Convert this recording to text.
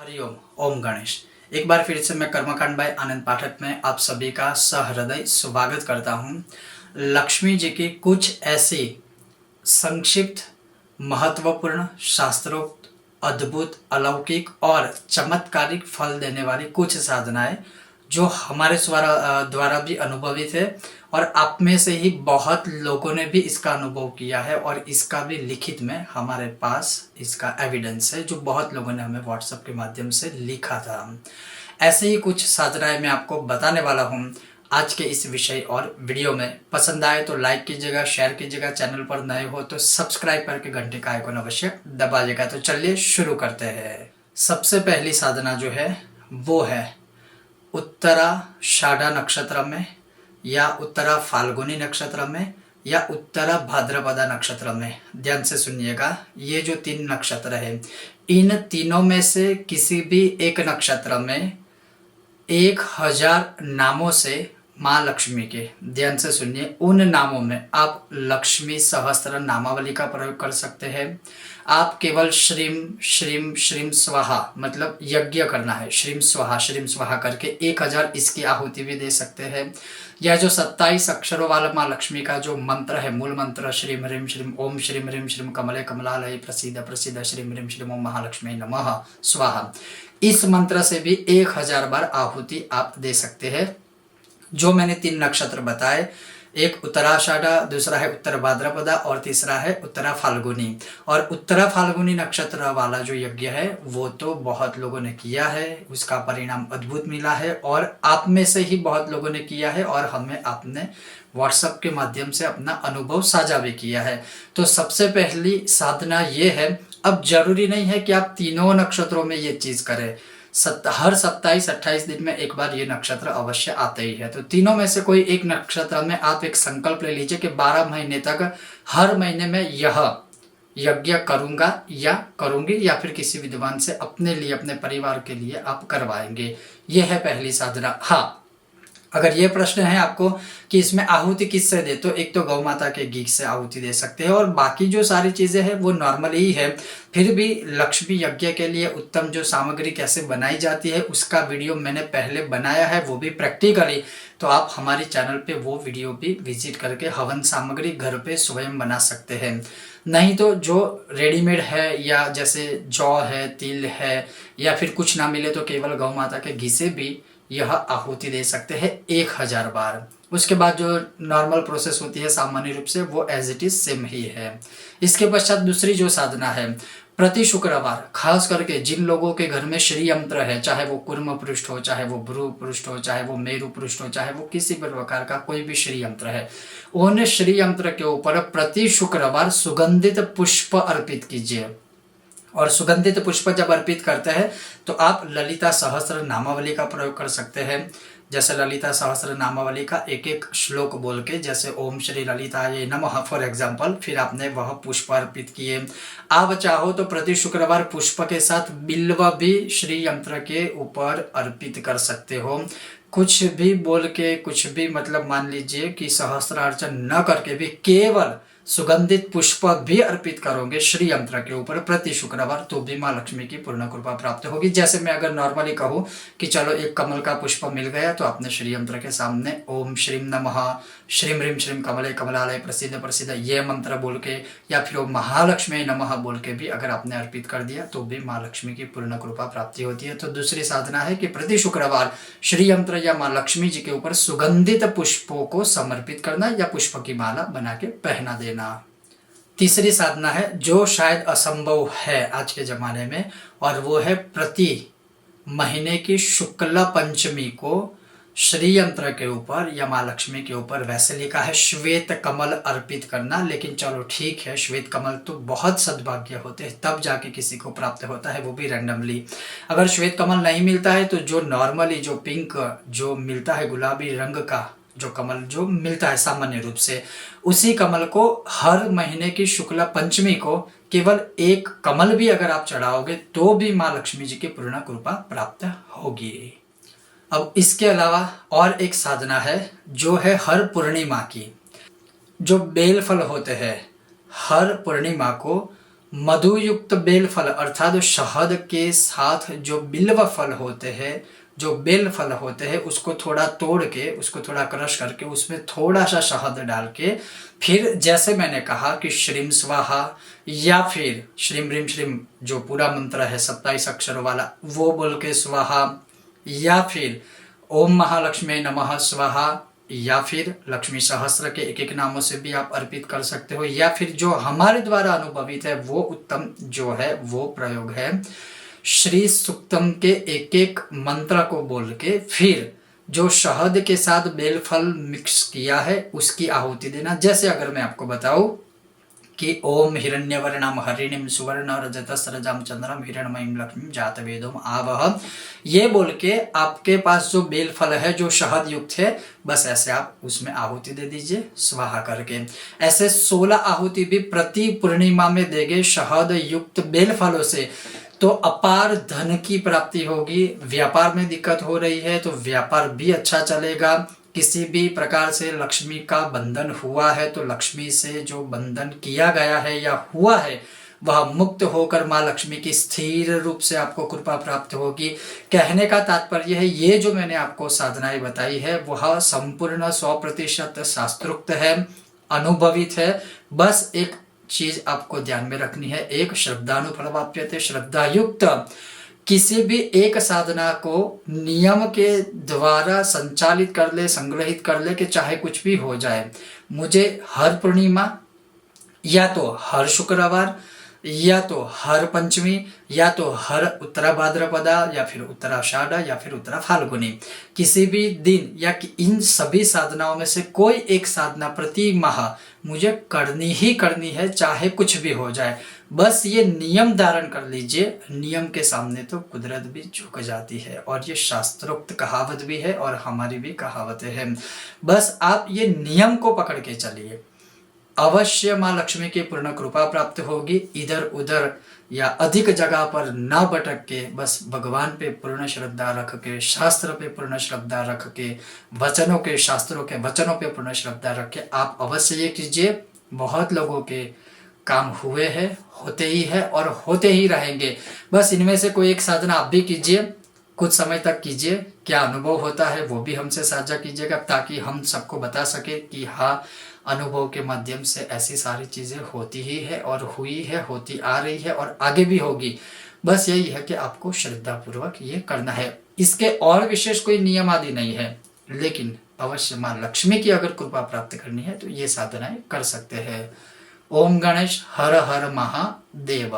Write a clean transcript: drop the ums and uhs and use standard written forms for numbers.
हरिओम। ओम गणेश। एक बार फिर से मैं कर्मकांड बाय आनंद पाठक में आप सभी का सहृदय स्वागत करता हूँ। लक्ष्मी जी की कुछ ऐसी संक्षिप्त, महत्वपूर्ण, शास्त्रोक्त, अद्भुत, अलौकिक और चमत्कारिक फल देने वाली कुछ साधनाएं जो हमारे द्वारा भी अनुभवित है और आप में से ही बहुत लोगों ने भी इसका अनुभव किया है और इसका भी लिखित में हमारे पास इसका एविडेंस है, जो बहुत लोगों ने हमें व्हाट्सएप के माध्यम से लिखा था। ऐसे ही कुछ साधनाएं मैं आपको बताने वाला हूँ आज के इस विषय और वीडियो में। पसंद आए तो लाइक कीजिएगा, शेयर कीजिएगा, चैनल पर नए हो तो सब्सक्राइब करके घंटे का आइकन अवश्य दबाइएगा। तो चलिए शुरू करते हैं। सबसे पहली साधना जो है वो है उत्तराषाढ़ नक्षत्र में या उत्तरा फाल्गुनी नक्षत्र में या उत्तरा भाद्रपदा नक्षत्र में। ध्यान से सुनिएगा, ये जो 3 नक्षत्र है, इन तीनों में से किसी भी एक नक्षत्र में 1000 नामों से माँ लक्ष्मी के, ध्यान से सुनिए, उन नामों में आप लक्ष्मी सहस्त्र नामावली का प्रयोग कर सकते हैं। आप केवल श्रीम श्रीम श्रीम स्वाहा मतलब यज्ञ करना है, श्रीम स्वाहा करके 1000 इसकी आहुति भी दे सकते हैं। यह जो 27 अक्षरों वाला माँ लक्ष्मी का जो मंत्र है, मूल मंत्र श्रीम ह्रीम श्रीम ओम श्रीम ह्रीम श्रीम कमले कमलालय प्रसीद प्रसीद श्रीम ह्रीम श्रीम ओम महालक्ष्मी नमः स्वाहा, इस मंत्र से भी 1000 बार आहुति आप दे सकते हैं। जो मैंने 3 नक्षत्र बताए, एक उत्तराषाढ़, दूसरा है उत्तर भाद्रपदा और तीसरा है उत्तरा फाल्गुनी। और उत्तरा फाल्गुनी नक्षत्र वाला जो यज्ञ है वो तो बहुत लोगों ने किया है, उसका परिणाम अद्भुत मिला है और आप में से ही बहुत लोगों ने किया है और हमें आपने व्हाट्सएप के माध्यम से अपना अनुभव साझा भी किया है। तो सबसे पहली साधना ये है, अब जरूरी नहीं है कि आप तीनों नक्षत्रों में ये चीज करें, हर 27-28 दिन में एक बार ये नक्षत्र अवश्य आते ही है। तो तीनों में से कोई एक नक्षत्र में आप एक संकल्प ले लीजिए कि 12 महीने तक हर महीने में यह यज्ञ करूंगा या करूंगी, या फिर किसी विद्वान से अपने लिए, अपने परिवार के लिए आप करवाएंगे। यह है पहली साधना। हाँ, अगर ये प्रश्न है आपको कि इसमें आहुति किससे दे, तो एक तो गौ माता के घी से आहुति दे सकते हैं और बाकी जो सारी चीजें हैं वो नॉर्मल ही है। फिर भी लक्ष्मी यज्ञ के लिए उत्तम जो सामग्री कैसे बनाई जाती है उसका वीडियो मैंने पहले बनाया है, वो भी प्रैक्टिकली। तो आप हमारे चैनल पे वो वीडियो भी विजिट करके हवन सामग्री घर पे स्वयं बना सकते हैं। नहीं तो जो रेडीमेड है, या जैसे जौ है, तिल है, या फिर कुछ ना मिले तो केवल गौ माता के घी से भी यह आहुति दे सकते हैं 1000 बार। उसके बाद जो नॉर्मल प्रोसेस होती है सामान्य रूप से, वो एज इट इज सेम ही है। इसके पश्चात दूसरी जो साधना है, प्रति शुक्रवार खास करके जिन लोगों के घर में श्री यंत्र है, चाहे वो कुर्म पृष्ठ हो, चाहे वो भ्रू पृष्ठ हो, चाहे वो मेरु पृष्ठ हो, चाहे वो किसी भी प्रकार का कोई भी श्री यंत्र है, उन श्री यंत्र के ऊपर प्रति शुक्रवार सुगंधित पुष्प अर्पित कीजिए। और सुगंधित पुष्प जब अर्पित करते हैं तो आप ललिता सहस्त्र नामावली का प्रयोग कर सकते हैं। जैसे ललिता सहस्त्र नामावली का एक एक श्लोक बोल के, जैसे ओम श्री ललिताय नमः फॉर एग्जाम्पल, फिर आपने वह पुष्प अर्पित किए। आप चाहो तो प्रति शुक्रवार पुष्प के साथ बिल्व भी श्री यंत्र के ऊपर अर्पित कर सकते हो। कुछ भी बोल के, कुछ भी मतलब मान लीजिए कि सहस्त्रार्चन न करके भी केवल सुगंधित पुष्प भी अर्पित करोगे श्री यंत्र के ऊपर प्रति शुक्रवार, तो भी माँ लक्ष्मी की पूर्ण कृपा प्राप्त होगी। जैसे मैं अगर नॉर्मली कहूँ कि चलो एक कमल का पुष्प मिल गया, तो आपने श्री यंत्र के सामने ओम श्रीम नमः श्रीम ह्रीम श्रीम कमले कमलालय प्रसिद्ध प्रसिद्ध ये मंत्र बोल के, या फिर ओम महालक्ष्मी नमः बोल के भी अगर आपने अर्पित कर दिया तो भी माँ लक्ष्मी की पूर्ण कृपा प्राप्ति होती है। तो दूसरी साधना है कि प्रति शुक्रवार श्री यंत्र या माँ लक्ष्मी जी के ऊपर सुगंधित पुष्पों को समर्पित करना या पुष्प की माला बना के पहना देना। तीसरी साधना है जो शायद असंभव है आज के जमाने में, और वो है प्रति महीने की शुक्ल पंचमी को श्री यंत्र के ऊपर या माँ लक्ष्मी के ऊपर, वैसे लिखा है श्वेत कमल अर्पित करना, लेकिन चलो ठीक है, श्वेत कमल तो बहुत सद्भाग्य होते हैं तब जाके किसी को प्राप्त होता है, वो भी रैंडमली। अगर श्वेत कमल नहीं मिलता है तो जो नॉर्मली जो पिंक जो मिलता है, गुलाबी रंग का जो कमल जो मिलता है सामान्य रूप से, उसी कमल को हर महीने की शुक्ला पंचमी को केवल एक कमल भी अगर आप चढ़ाओगे तो भी माँ लक्ष्मी जी की पूर्ण कृपा प्राप्त होगी। अब इसके अलावा और एक साधना है जो है हर पूर्णिमा की, जो बेल फल होते हैं, हर पूर्णिमा को मधुयुक्त बेल फल अर्थात शहद के साथ जो बिल्व फल होते हैं, जो बेल फल होते हैं, उसको थोड़ा तोड़ के, उसको थोड़ा क्रश करके उसमें थोड़ा सा शहद डाल के, फिर जैसे मैंने कहा कि श्रीम स्वाहा या फिर श्रीम ह्रीम श्रीम जो पूरा मंत्र है 27 अक्षरों वाला वो बोल के स्वाहा, या फिर ओम महालक्ष्मी नमः स्वाहा, या फिर लक्ष्मी सहस्त्र के एक एक नामों से भी आप अर्पित कर सकते हो, या फिर जो हमारे द्वारा अनुभवित है वो उत्तम जो है वो प्रयोग है श्री सुक्तम के एक एक मंत्र को बोल के फिर जो शहद के साथ बेलफल मिक्स किया है उसकी आहुति देना। जैसे अगर मैं आपको बताऊं कि ओम हिरण्यवर्णम हरिणीम सुवर्ण रजतस्रजाम चंद्रम हिरणमयीम लक्ष्मीम जातवेदोम आवह, ये बोल के आपके पास जो बेल फल है जो शहद युक्त है, बस ऐसे आप उसमें आहुति दे दीजिए स्वाहा करके। ऐसे 16 आहुति भी प्रति पूर्णिमा में देंगे शहद युक्त बेल फलों से तो अपार धन की प्राप्ति होगी। व्यापार में दिक्कत हो रही है तो व्यापार भी अच्छा चलेगा। किसी भी प्रकार से लक्ष्मी का बंधन हुआ है तो लक्ष्मी से जो बंधन किया गया है या हुआ है वह मुक्त होकर माँ लक्ष्मी की स्थिर रूप से आपको कृपा प्राप्त होगी। कहने का तात्पर्य है ये जो मैंने आपको साधनाएं बताई है वह संपूर्ण 100% शास्त्रोक्त है, अनुभवित है। बस एक चीज आपको ध्यान में रखनी है, एक श्रद्धानुफलवाप्यते, श्रद्धा युक्त किसी भी एक साधना को नियम के द्वारा संचालित कर ले, संग्रहित कर ले कि चाहे कुछ भी हो जाए, मुझे हर पूर्णिमा या तो हर शुक्रवार या तो हर पंचमी या तो हर उत्तरा भाद्रपदा या फिर उत्तराषाढ़ या फिर उत्तरा फाल्गुनी किसी भी दिन या इन सभी साधनाओं में से कोई एक साधना प्रति माह मुझे करनी ही करनी है, चाहे कुछ भी हो जाए। बस ये नियम धारण कर लीजिए, नियम के सामने तो कुदरत भी झुक जाती है। और ये शास्त्रोक्त कहावत भी है और हमारी भी कहावतें हैं। बस आप ये नियम को पकड़ के चलिए, अवश्य माँ लक्ष्मी की पूर्ण कृपा प्राप्त होगी। इधर उधर या अधिक जगह पर ना भटक के बस भगवान पे पूर्ण श्रद्धा रख के, शास्त्र पे पूर्ण श्रद्धा रख के, वचनों के, शास्त्रों के वचनों पे पूर्ण श्रद्धा रख के आप अवश्य ये कीजिए। बहुत लोगों के काम हुए हैं, होते ही है और होते ही रहेंगे। बस इनमें से कोई एक साधना आप भी कीजिए, कुछ समय तक कीजिए, क्या अनुभव होता है वो भी हमसे साझा कीजिएगा ताकि हम सबको बता सके कि हाँ अनुभव के माध्यम से ऐसी सारी चीज़ें होती ही है और हुई है, होती आ रही है और आगे भी होगी। बस यही है कि आपको श्रद्धापूर्वक ये करना है। इसके और विशेष कोई नियम आदि नहीं है, लेकिन अवश्य माँ लक्ष्मी की अगर कृपा प्राप्त करनी है तो ये साधनाएं कर सकते हैं। ओम गणेश हर हर महादेव।